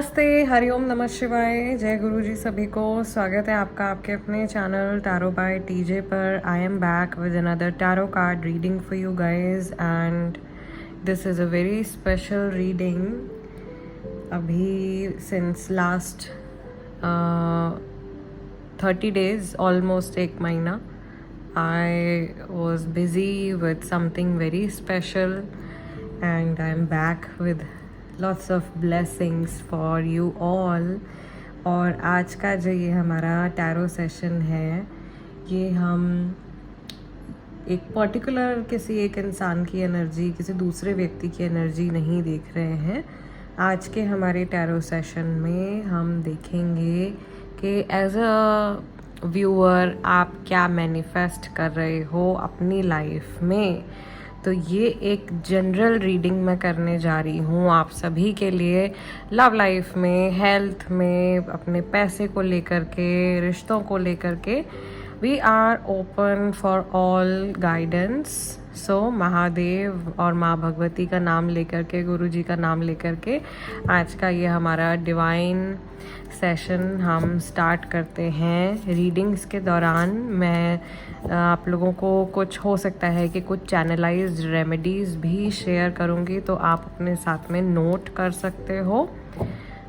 नमस्ते, हरिओम, नमः शिवाय, जय गुरु जी सभी को। स्वागत है आपका आपके अपने चैनल टैरो बाय टीजे पर। I am back with another tarot card reading for you guys and this is a very special reading. अभी सिंस लास्ट 30 days, ऑलमोस्ट एक महीना, I was busy with something very special and I'm back with lots of blessings for you all। और आज का जो ये हमारा tarot session है, ये हम एक पर्टिकुलर किसी एक इंसान की एनर्जी, किसी दूसरे व्यक्ति की एनर्जी नहीं देख रहे हैं। आज के हमारे टैरो सेशन में हम देखेंगे कि एज अ व्यूअर आप क्या मैनिफेस्ट कर रहे हो अपनी लाइफ में। तो ये एक जनरल रीडिंग मैं करने जा रही हूँ आप सभी के लिए, लव लाइफ में, हेल्थ में, अपने पैसे को लेकर के, रिश्तों को लेकर के। We are open for all guidance. So Mahadev और माँ भगवती का नाम लेकर के, गुरु जी का नाम लेकर के आज का ये हमारा डिवाइन सेशन हम स्टार्ट करते हैं। रीडिंग्स के दौरान मैं आप लोगों को कुछ हो सकता है कि कुछ चैनलाइज्ड रेमेडीज़ भी शेयर करूँगी, तो आप अपने साथ में नोट कर सकते हो।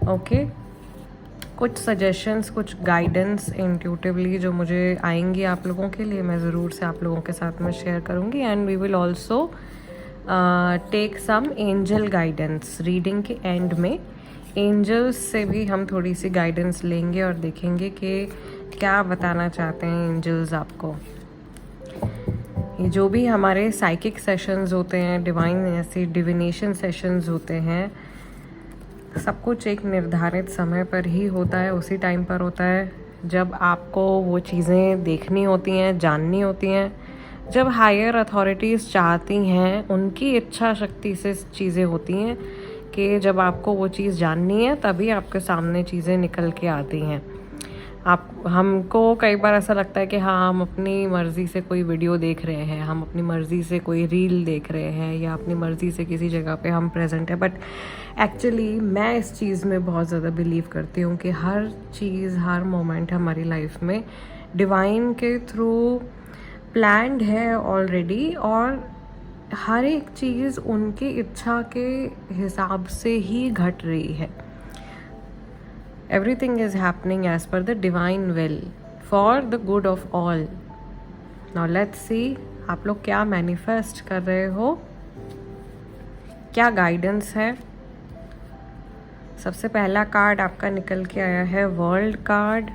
ओके, कुछ सजेशंस, कुछ गाइडेंस इंट्यूटिवली जो मुझे आएंगी आप लोगों के लिए, मैं ज़रूर से आप लोगों के साथ में शेयर करूँगी। And we will also take some angel guidance. Reading के एंड में एंजल्स से भी हम थोड़ी सी गाइडेंस लेंगे और देखेंगे कि क्या बताना चाहते हैं एंजल्स आपको। ये जो भी हमारे साइकिक सेशंस होते हैं, डिवाइन ऐसे डिविनेशन सेशंस होते हैं, सब कुछ एक निर्धारित समय पर ही होता है, उसी टाइम पर होता है जब आपको वो चीज़ें देखनी होती हैं, जाननी होती हैं, जब हायर अथॉरिटीज़ चाहती हैं, उनकी इच्छा शक्ति से चीज़ें होती हैं कि जब आपको वो चीज़ जाननी है तभी आपके सामने चीज़ें निकल के आती हैं। हमको कई बार ऐसा लगता है कि हाँ, हम अपनी मर्ज़ी से कोई वीडियो देख रहे हैं, हम अपनी मर्ज़ी से कोई रील देख रहे हैं, या अपनी मर्ज़ी से किसी जगह पे हम प्रेजेंट है। बट एक्चुअली मैं इस चीज़ में बहुत ज़्यादा बिलीव करती हूँ कि हर चीज़, हर मोमेंट हमारी लाइफ में डिवाइन के थ्रू प्लान्ड है ऑलरेडी, और हर एक चीज़ उनकी इच्छा के हिसाब से ही घट रही है। Everything is happening as per the divine will for the good of all. Now let's see आप लोग क्या मैनिफेस्ट कर रहे हो, क्या गाइडेंस है। सबसे पहला कार्ड आपका निकल के आया है वर्ल्ड कार्ड।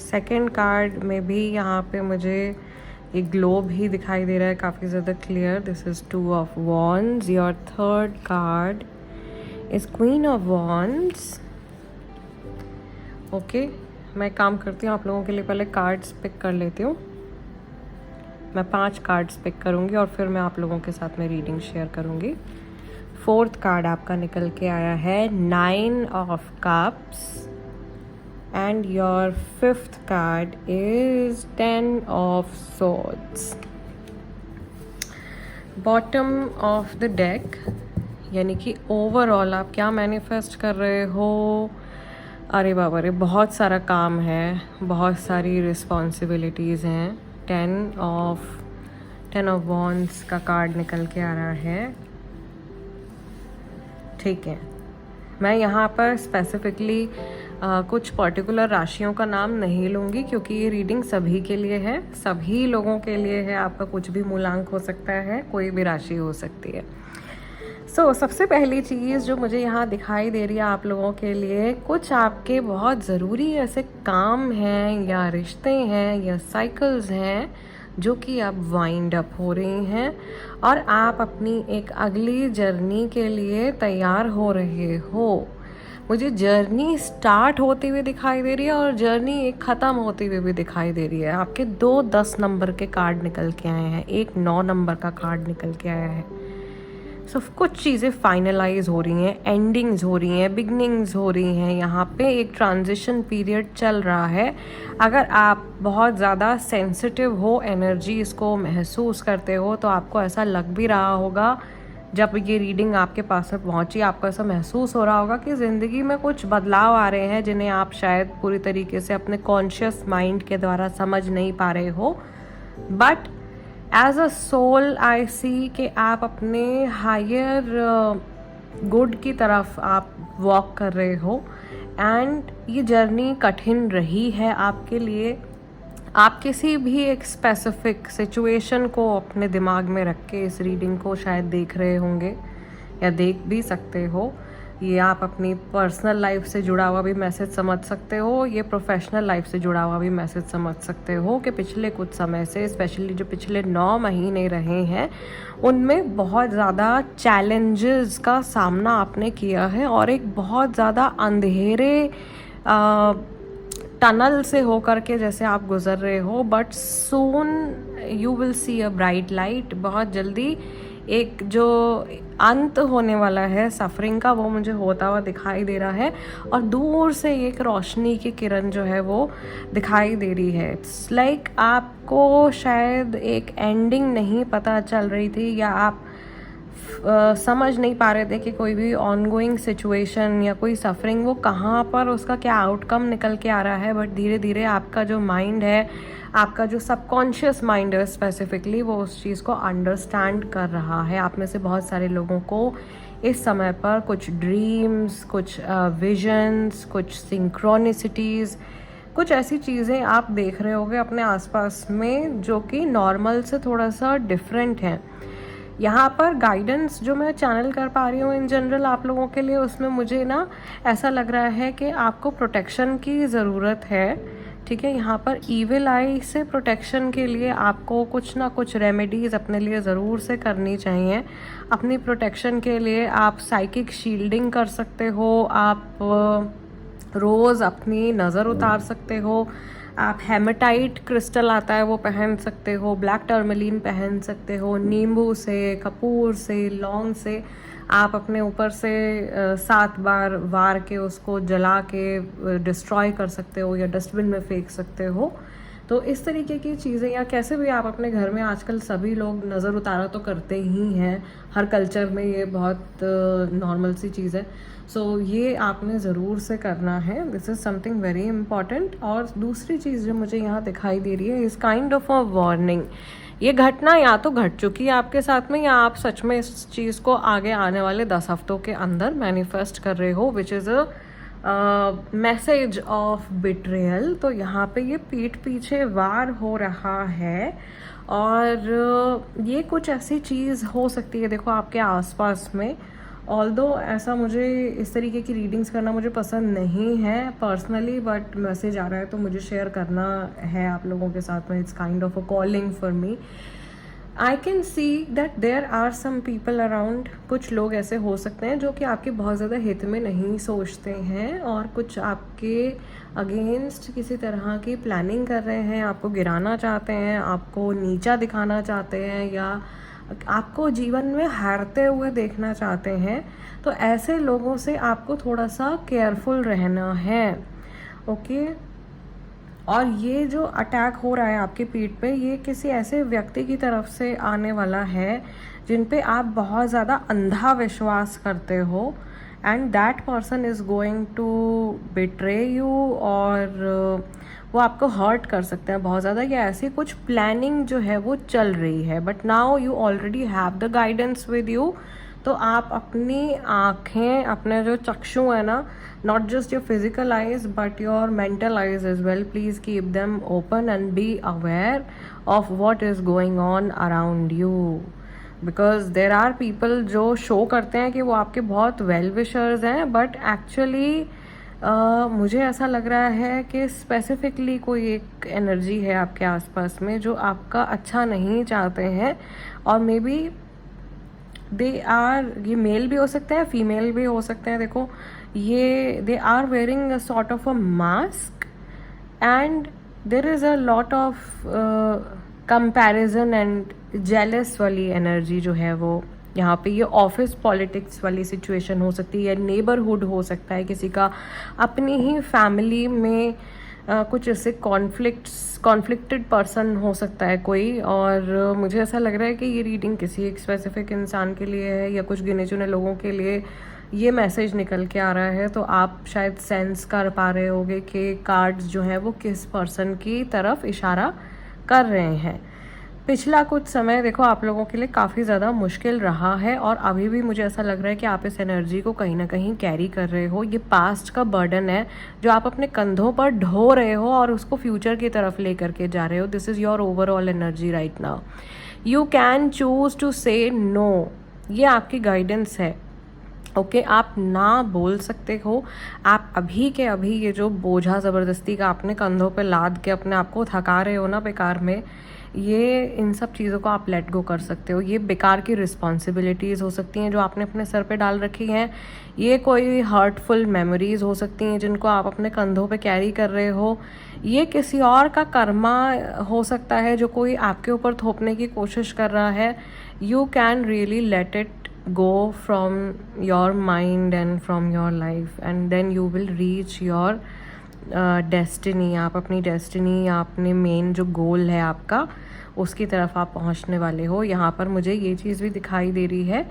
सेकंड कार्ड में भी यहाँ पे मुझे एक ग्लोब ही दिखाई दे रहा है, काफ़ी ज़्यादा clear. This is 2 of Wands। Your third card is queen of wands. Okay, मैं काम करती हूँ, आप लोगों के लिए पहले कार्ड्स पिक कर लेती हूँ। मैं 5 कार्ड्स पिक करूँगी और फिर मैं आप लोगों के साथ में रीडिंग शेयर करूँगी। फोर्थ कार्ड आपका निकल के आया है 9 of Cups and your fifth card is 10 of Swords। Bottom of the deck, यानी कि ओवरऑल आप क्या मैनिफेस्ट कर रहे हो। अरे बाबा रे, बहुत सारा काम है, बहुत सारी रिस्पॉन्सिबिलिटीज़ हैं। 10 of Wands का कार्ड निकल के आ रहा है। ठीक है, मैं यहाँ पर स्पेसिफिकली कुछ पर्टिकुलर राशियों का नाम नहीं लूँगी, क्योंकि ये रीडिंग सभी के लिए है, सभी लोगों के लिए है। आपका कुछ भी मूलांक हो सकता है, कोई भी राशि हो सकती है। सबसे पहली चीज़ जो मुझे यहाँ दिखाई दे रही है आप लोगों के लिए, कुछ आपके बहुत ज़रूरी ऐसे काम हैं या रिश्ते हैं या साइकिल्स हैं जो कि अब वाइंड अप हो रही हैं, और आप अपनी एक अगली जर्नी के लिए तैयार हो रहे हो। मुझे जर्नी स्टार्ट होती हुई दिखाई दे रही है और जर्नी एक ख़त्म होती हुई भी दिखाई दे रही है। आपके 2 10 नंबर के कार्ड निकल के आए हैं, एक 9 नंबर का कार्ड निकल के आया है। कुछ चीज़ें फाइनलाइज हो रही हैं, एंडिंग्स हो रही हैं, बिगनिंग्स हो रही हैं। यहाँ पे एक ट्रांजिशन पीरियड चल रहा है। अगर आप बहुत ज़्यादा सेंसिटिव हो, एनर्जी इसको महसूस करते हो, तो आपको ऐसा लग भी रहा होगा जब ये रीडिंग आपके पास में पहुंची आपको ऐसा महसूस हो रहा होगा कि ज़िंदगी में कुछ बदलाव आ रहे हैं जिन्हें आप शायद पूरी तरीके से अपने कॉन्शियस माइंड के द्वारा समझ नहीं पा रहे हो, but as a soul I see कि आप अपने हायर गुड की तरफ आप वॉक कर रहे हो। एंड ये जर्नी कठिन रही है आपके लिए। आप किसी भी एक स्पेसिफिक सिचुएशन को अपने दिमाग में रख के इस रीडिंग को शायद देख रहे होंगे या देख भी सकते हो। ये आप अपनी पर्सनल लाइफ से जुड़ा हुआ भी मैसेज समझ सकते हो, ये प्रोफेशनल लाइफ से जुड़ा हुआ भी मैसेज समझ सकते हो कि पिछले कुछ समय से, स्पेशली जो पिछले 9 महीने रहे हैं, उनमें बहुत ज़्यादा चैलेंजेस का सामना आपने किया है और एक बहुत ज़्यादा अंधेरे टनल से होकर के जैसे आप गुजर रहे हो, but soon you will see a bright light. बहुत जल्दी एक जो अंत होने वाला है सफरिंग का वो मुझे होता हुआ दिखाई दे रहा है और दूर से एक रोशनी की किरण जो है वो दिखाई दे रही है। इट्स लाइक आपको शायद एक एंडिंग नहीं पता चल रही थी या आप समझ नहीं पा रहे थे कि कोई भी ऑनगोइंग सिचुएशन या कोई सफरिंग वो कहाँ पर उसका क्या आउटकम निकल के आ रहा है, बट धीरे धीरे आपका जो माइंड है, आपका जो सबकॉन्शियस माइंड है स्पेसिफिकली, वो उस चीज़ को अंडरस्टैंड कर रहा है। आप में से बहुत सारे लोगों को इस समय पर कुछ ड्रीम्स, कुछ विजन्स, कुछ सिंक्रोनिसिटीज़, कुछ ऐसी चीज़ें आप देख रहे होगे अपने आसपास में जो कि नॉर्मल से थोड़ा सा डिफरेंट है। यहाँ पर गाइडेंस जो मैं चैनल कर पा रही हूँ इन जनरल आप लोगों के लिए, उसमें मुझे ना ऐसा लग रहा है कि आपको प्रोटेक्शन की ज़रूरत है। ठीक है, यहाँ पर ईविल आई से प्रोटेक्शन के लिए आपको कुछ ना कुछ रेमेडीज़ अपने लिए ज़रूर से करनी चाहिए। अपनी प्रोटेक्शन के लिए आप साइकिक शील्डिंग कर सकते हो, आप रोज़ अपनी नज़र उतार सकते हो, आप हेमेटाइट क्रिस्टल आता है वो पहन सकते हो, ब्लैक टर्मलिन पहन सकते हो, नींबू से, कपूर से, लौंग से आप अपने ऊपर से 7 बार वार के उसको जला के डिस्ट्रॉय कर सकते हो या डस्टबिन में फेंक सकते हो। तो इस तरीके की चीज़ें, या कैसे भी आप अपने घर में, आजकल सभी लोग नज़र उतारा तो करते ही हैं, हर कल्चर में ये बहुत नॉर्मल सी चीज़ है। सो ये आपने ज़रूर से करना है, this is something very important. और दूसरी चीज़ जो मुझे यहाँ दिखाई दे रही है is kind of a warning. ये घटना या तो घट चुकी है आपके साथ में, या आप सच में इस चीज़ को आगे आने वाले 10 हफ्तों के अंदर मैनिफेस्ट कर रहे हो, which is a message of betrayal. तो यहाँ पे ये पीठ पीछे वार हो रहा है और ये कुछ ऐसी चीज़ हो सकती है, देखो आपके आसपास में। ऑल्दो ऐसा, मुझे इस तरीके की रीडिंग्स करना मुझे पसंद नहीं है पर्सनली, बट मैसेज आ रहा है तो मुझे शेयर करना है आप लोगों के साथ में। It's kind of a calling for me. I can see that there are some people around. कुछ लोग ऐसे हो सकते हैं जो कि आपके बहुत ज़्यादा हित में नहीं सोचते हैं और कुछ आपके अगेंस्ट किसी तरह की प्लानिंग कर रहे हैं, आपको गिराना चाहते हैं, आपको नीचा दिखाना चाहते हैं, या आपको जीवन में हारते हुए देखना चाहते हैं। तो ऐसे लोगों से आपको थोड़ा सा केयरफुल रहना है, ओके। और ये जो अटैक हो रहा है आपकी पीठ पे, ये किसी ऐसे व्यक्ति की तरफ से आने वाला है जिन पे आप बहुत ज़्यादा अंधा विश्वास करते हो, and that person is going to betray you, और वो आपको हर्ट कर सकते हैं बहुत ज़्यादा, या ऐसी कुछ प्लानिंग जो है वो चल रही है। But now you already have the guidance with you. तो आप अपनी आँखें, अपने जो चक्षु है ना, not just your physical eyes but your mental eyes as well, please keep them open and be aware of what is going on around you, because there are people जो शो करते हैं कि वो आपके बहुत वेल विशर्स हैं, but actually मुझे ऐसा लग रहा है कि स्पेसिफिकली कोई एक एनर्जी है आपके आसपास में जो आपका अच्छा नहीं चाहते हैं। और मे बी दे आर, ये मेल भी हो सकते हैं, फीमेल भी हो सकते हैं। देखो ये they are wearing a sort of a mask and there is a lot of comparison and jealous वाली एनर्जी जो है वो यहाँ पे, ये ऑफिस पॉलिटिक्स वाली सिचुएशन हो सकती है, या नेबरहुड हो सकता है किसी का, अपनी ही फैमिली में कुछ इससे कॉन्फ्लिक्टेड पर्सन हो सकता है कोई, और मुझे ऐसा लग रहा है कि ये रीडिंग किसी एक स्पेसिफिक इंसान के लिए है या कुछ गिने चुने लोगों के लिए ये मैसेज निकल के आ रहा है। तो आप शायद सेंस कर पा रहे होगे कि कार्ड्स जो हैं वो किस पर्सन की तरफ इशारा कर रहे हैं। पिछला कुछ समय देखो आप लोगों के लिए काफ़ी ज़्यादा मुश्किल रहा है, और अभी भी मुझे ऐसा लग रहा है कि आप इस एनर्जी को कहीं ना कहीं कैरी कर रहे हो। ये पास्ट का बर्डन है जो आप अपने कंधों पर ढो रहे हो और उसको फ्यूचर की तरफ ले करके जा रहे हो। This is your overall energy right now. You can choose to say no, ये आपकी गाइडेंस है। ओके आप ना बोल सकते हो। आप अभी के अभी ये जो बोझा ज़बरदस्ती का अपने कंधों पे लाद के अपने आप को थका रहे हो ना बेकार में, ये इन सब चीज़ों को आप लेट गो कर सकते हो। ये बेकार की रिस्पॉन्सिबिलिटीज़ हो सकती हैं जो आपने अपने सर पे डाल रखी हैं। ये कोई हर्टफुल मेमोरीज़ हो सकती हैं जिनको आप अपने कंधों पे कैरी कर रहे हो। ये किसी और का कर्मा हो सकता है जो कोई आपके ऊपर थोपने की कोशिश कर रहा है। You can really let it go from your mind and from your life, and then you will reach your destiny। आप अपनी डेस्टिनी या अपने मेन जो गोल है आपका, उसकी तरफ आप पहुंचने वाले हो। यहाँ पर मुझे ये चीज़ भी दिखाई दे रही है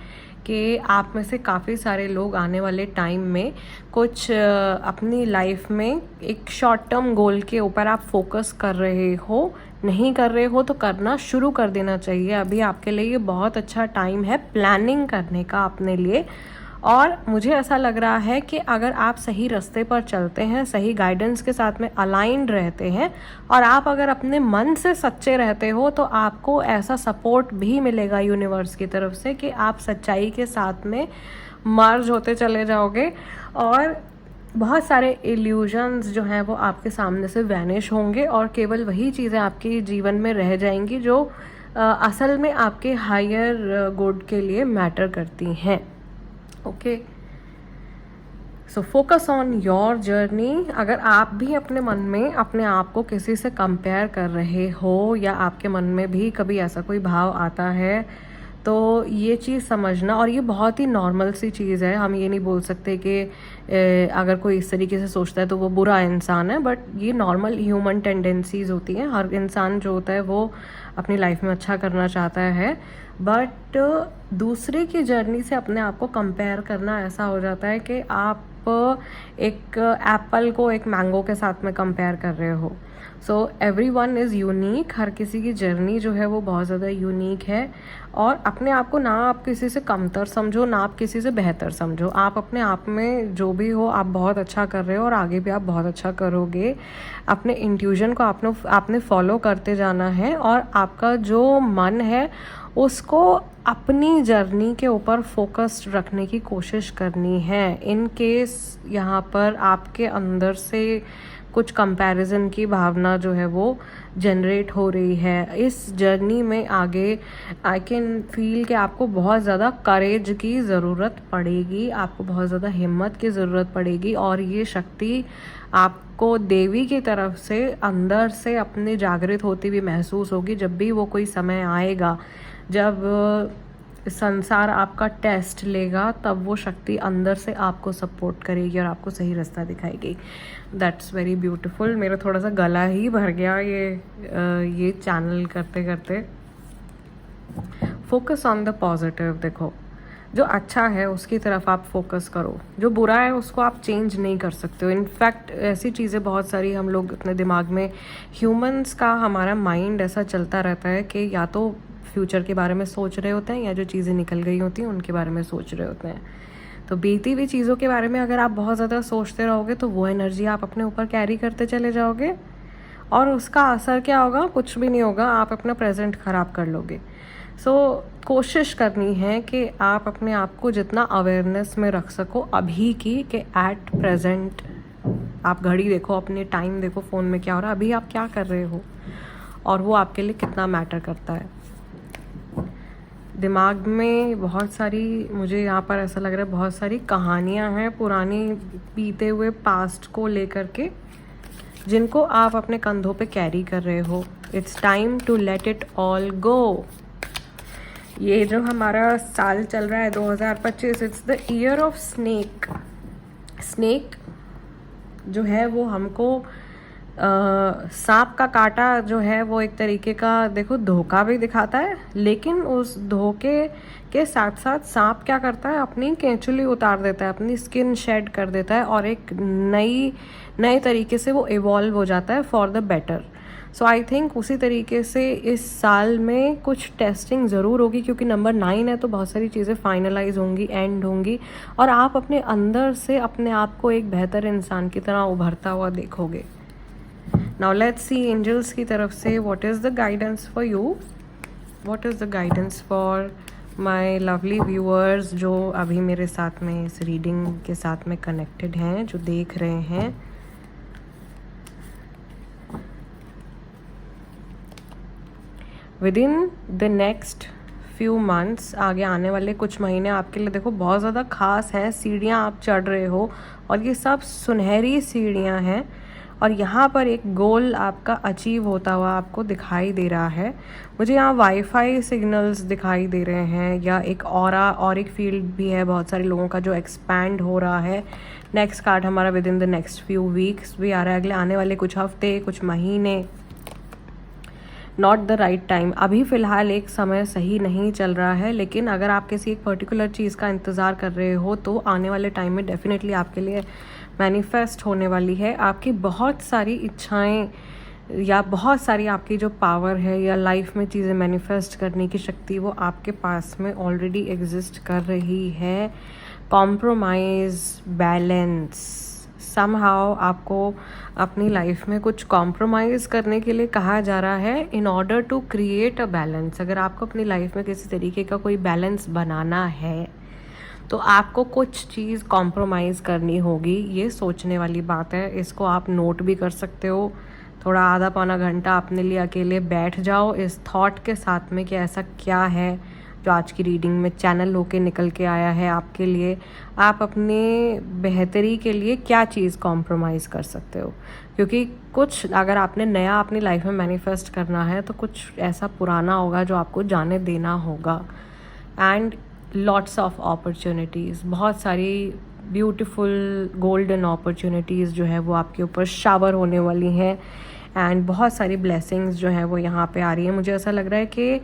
कि आप में से काफ़ी सारे लोग आने वाले टाइम में कुछ अपनी लाइफ में एक शॉर्ट टर्म गोल के ऊपर आप फोकस कर रहे हो। नहीं कर रहे हो तो करना शुरू कर देना चाहिए। अभी आपके लिए ये बहुत अच्छा टाइम है प्लानिंग करने का अपने लिए। और मुझे ऐसा लग रहा है कि अगर आप सही रास्ते पर चलते हैं, सही गाइडेंस के साथ में अलाइंड रहते हैं, और आप अगर अपने मन से सच्चे रहते हो, तो आपको ऐसा सपोर्ट भी मिलेगा यूनिवर्स की तरफ से कि आप सच्चाई के साथ में मर्ज होते चले जाओगे, और बहुत सारे इल्यूजन्स जो हैं वो आपके सामने से वैनिश होंगे, और केवल वही चीज़ें आपके जीवन में रह जाएंगी जो असल में आपके हायर गुड के लिए मैटर करती हैं। Okay, so focus on your journey. अगर आप भी अपने मन में अपने आप को किसी से कंपेयर कर रहे हो, या आपके मन में भी कभी ऐसा कोई भाव आता है, तो ये चीज़ समझना, और ये बहुत ही नॉर्मल सी चीज़ है। हम ये नहीं बोल सकते कि अगर कोई इस तरीके से सोचता है तो वो बुरा इंसान है, बट ये नॉर्मल ह्यूमन टेंडेंसीज होती हैं। हर इंसान जो होता है वो अपनी लाइफ में अच्छा करना चाहता है, बट दूसरे की जर्नी से अपने आप को कंपेयर करना ऐसा हो जाता है कि आप एक एप्पल को एक मैंगो के साथ में कंपेयर कर रहे हो। So everyone is unique. हर किसी की जर्नी जो है वो बहुत ज़्यादा यूनिक है, और अपने आप को ना आप किसी से कमतर समझो, ना आप किसी से बेहतर समझो। आप अपने आप में जो भी हो आप बहुत अच्छा कर रहे हो, और आगे भी आप बहुत अच्छा करोगे। अपने इंट्यूशन को आपने फॉलो करते जाना है, और आपका जो मन है उसको अपनी जर्नी के ऊपर फोकस्ड रखने की कोशिश करनी है। इन केस यहाँ पर आपके अंदर से कुछ कंपैरिजन की भावना जो है वो जनरेट हो रही है इस जर्नी में आगे, आई कैन फील कि आपको बहुत ज़्यादा करेज की ज़रूरत पड़ेगी, आपको बहुत ज़्यादा हिम्मत की ज़रूरत पड़ेगी, और ये शक्ति आपको देवी की तरफ से अंदर से अपनी जागृत होती हुई महसूस होगी। जब भी वो कोई समय आएगा जब संसार आपका टेस्ट लेगा, तब वो शक्ति अंदर से आपको सपोर्ट करेगी और आपको सही रास्ता दिखाएगी। That's very beautiful. मेरा थोड़ा सा गला ही भर गया ये चैनल करते करते। Focus on the positive. देखो, जो अच्छा है उसकी तरफ आप फोकस करो, जो बुरा है उसको आप चेंज नहीं कर सकते हो। इनफैक्ट ऐसी चीज़ें बहुत सारी हम लोग अपने दिमाग में, ह्यूमंस का हमारा माइंड ऐसा चलता रहता है कि या तो फ्यूचर के बारे में सोच रहे होते हैं, या जो चीज़ें निकल गई होती हैं उनके बारे में सोच रहे होते हैं। तो बीती हुई चीज़ों के बारे में अगर आप बहुत ज़्यादा सोचते रहोगे तो वो एनर्जी आप अपने ऊपर कैरी करते चले जाओगे, और उसका असर क्या होगा? कुछ भी नहीं होगा, आप अपना प्रेजेंट ख़राब कर लोगे। कोशिश करनी है कि आप अपने आप को जितना अवेयरनेस में रख सको अभी की, कि एट प्रेजेंट आप घड़ी देखो, अपने टाइम देखो, फ़ोन में क्या हो रहा है, अभी आप क्या कर रहे हो, और वो आपके लिए कितना मैटर करता है। दिमाग में बहुत सारी, मुझे यहाँ पर ऐसा लग रहा है बहुत सारी कहानियाँ हैं पुरानी बीते हुए पास्ट को लेकर के, जिनको आप अपने कंधों पे कैरी कर रहे हो। It's time to let it all go. ये जो हमारा साल चल रहा है 2025, it's the year of snake. Snake जो है वो हमको सांप का काटा जो है वो एक तरीके का देखो धोखा भी दिखाता है, लेकिन उस धोखे के साथ साथ सांप क्या करता है, अपनी केंचुली उतार देता है, अपनी स्किन शेड कर देता है और एक नए तरीके से वो इवॉल्व हो जाता है for the better. So I think उसी तरीके से इस साल में कुछ टेस्टिंग ज़रूर होगी, क्योंकि नंबर 9 है तो बहुत सारी चीज़ें फाइनलाइज होंगी, एंड होंगी, और आप अपने अंदर से अपने आप को एक बेहतर इंसान की तरह उभरता हुआ देखोगे। नाउ लेट्स सी एंजल्स की तरफ से what is the guidance for you, what is the guidance for my lovely viewers जो अभी मेरे साथ में इस रीडिंग के साथ में कनेक्टेड हैं, जो देख रहे हैं। Within the next few months, आगे आने वाले कुछ महीने आपके लिए देखो बहुत ज़्यादा खास हैं। सीढ़ियाँ आप चढ़ रहे हो और ये सब सुनहरी सीढ़ियाँ हैं, और यहाँ पर एक गोल आपका अचीव होता हुआ आपको दिखाई दे रहा है। मुझे यहाँ वाईफाई सिग्नल्स दिखाई दे रहे हैं, या एक और एक फील्ड भी है बहुत सारे लोगों का जो एक्सपैंड हो रहा है। नेक्स्ट कार्ड हमारा with in the next few weeks भी आ रहा है, अगले आने वाले कुछ हफ्ते कुछ महीने। नॉट द राइट टाइम, अभी फ़िलहाल एक समय सही नहीं चल रहा है, लेकिन अगर आप किसी एक पर्टिकुलर चीज़ का इंतज़ार कर रहे हो तो आने वाले टाइम में डेफिनेटली आपके लिए मैनिफेस्ट होने वाली है। आपकी बहुत सारी इच्छाएं या बहुत सारी आपकी जो पावर है या लाइफ में चीज़ें मैनिफेस्ट करने की शक्ति, वो आपके पास में ऑलरेडी एग्जिस्ट कर रही है। कॉम्प्रोमाइज़, बैलेंस, समहाउ आपको अपनी लाइफ में कुछ कॉम्प्रोमाइज़ करने के लिए कहा जा रहा है in order to create a balance. अगर आपको अपनी लाइफ में किसी तरीके का कोई बैलेंस बनाना है तो आपको कुछ चीज़ कॉम्प्रोमाइज़ करनी होगी। ये सोचने वाली बात है, इसको आप नोट भी कर सकते हो। थोड़ा आधा पौना घंटा अपने लिए अकेले बैठ जाओ इस थॉट के साथ में कि ऐसा क्या है जो आज की रीडिंग में चैनल होके निकल के आया है आपके लिए। आप अपने बेहतरी के लिए क्या चीज़ कॉम्प्रोमाइज़ कर सकते हो, क्योंकि कुछ अगर आपने नया अपनी लाइफ में मैनिफेस्ट करना है तो कुछ ऐसा पुराना होगा जो आपको जाने देना होगा। एंड लॉट्स ऑफ अपॉर्चुनिटीज़, बहुत सारी ब्यूटीफुल गोल्डन अपॉर्चुनिटीज़ जो है वो आपके ऊपर शावर होने वाली हैं, एंड बहुत सारी ब्लेसिंग्स जो है वो यहाँ पे आ रही है। मुझे ऐसा लग रहा है कि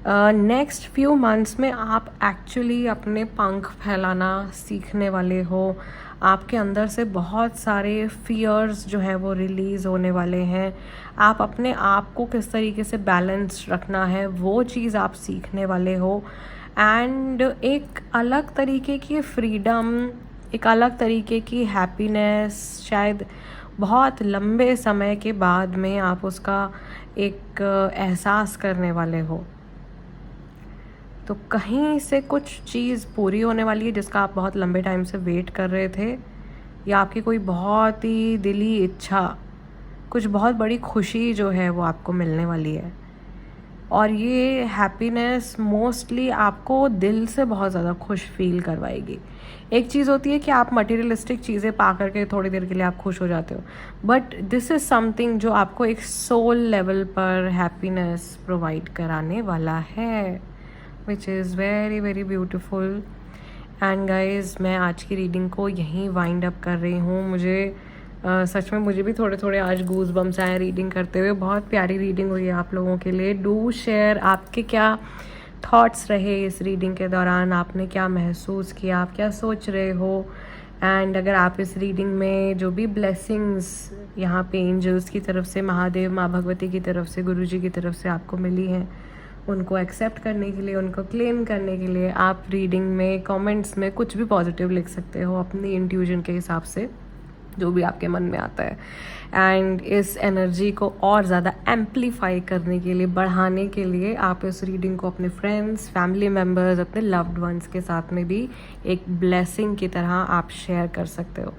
नेक्स्ट फ्यू मंथ्स में आप एक्चुअली अपने पंख फैलाना सीखने वाले हो। आपके अंदर से बहुत सारे फियर्स जो हैं वो रिलीज़ होने वाले हैं। आप अपने आप को किस तरीके से बैलेंस रखना है वो चीज़ आप सीखने वाले हो। एंड एक अलग तरीके की फ्रीडम, एक अलग तरीके की हैप्पीनेस, शायद बहुत लंबे समय के बाद में आप उसका एक एहसास करने वाले हो। तो कहीं से कुछ चीज़ पूरी होने वाली है जिसका आप बहुत लंबे टाइम से वेट कर रहे थे, या आपकी कोई बहुत ही दिली इच्छा, कुछ बहुत बड़ी खुशी जो है वो आपको मिलने वाली है। और ये हैप्पीनेस मोस्टली आपको दिल से बहुत ज़्यादा खुश फील करवाएगी। एक चीज़ होती है कि आप मटेरियलिस्टिक चीज़ें पा करके थोड़ी देर के लिए आप खुश हो जाते हो, बट दिस इज़ समथिंग जो आपको एक सोल लेवल पर हैप्पीनेस प्रोवाइड कराने वाला है, which is very very beautiful. And guys, मैं आज की रीडिंग को यहीं वाइंड अप कर रही हूँ। मुझे सच में मुझे भी थोड़े थोड़े आज गूज बम्स आए रीडिंग करते हुए। बहुत प्यारी रीडिंग हुई है आप लोगों के लिए। डू शेयर आपके क्या थॉट्स रहे इस रीडिंग के दौरान, आपने क्या महसूस किया, आप क्या सोच रहे हो। एंड अगर आप इस रीडिंग में जो भी ब्लेसिंग्स यहाँ पे एंजल्स की तरफ से, महादेव, माँ भगवती की तरफ से, गुरुजी की तरफ से आपको मिली हैं, उनको एक्सेप्ट करने के लिए, उनको क्लेम करने के लिए आप रीडिंग में कमेंट्स में कुछ भी पॉजिटिव लिख सकते हो अपनी इंट्यूजन के हिसाब से, जो भी आपके मन में आता है। एंड इस एनर्जी को और ज़्यादा एम्पलीफाई करने के लिए, बढ़ाने के लिए, आप इस रीडिंग को अपने फ्रेंड्स, फैमिली मेम्बर्स, अपने लव्ड वंस के साथ में भी एक ब्लेसिंग की तरह आप शेयर कर सकते हो।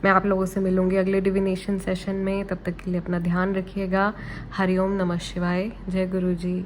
मैं आप लोगों से मिलूंगी अगले डिविनेशन सेशन में। तब तक के लिए अपना ध्यान रखिएगा। हरिओम नमः शिवाय। जय गुरु जी।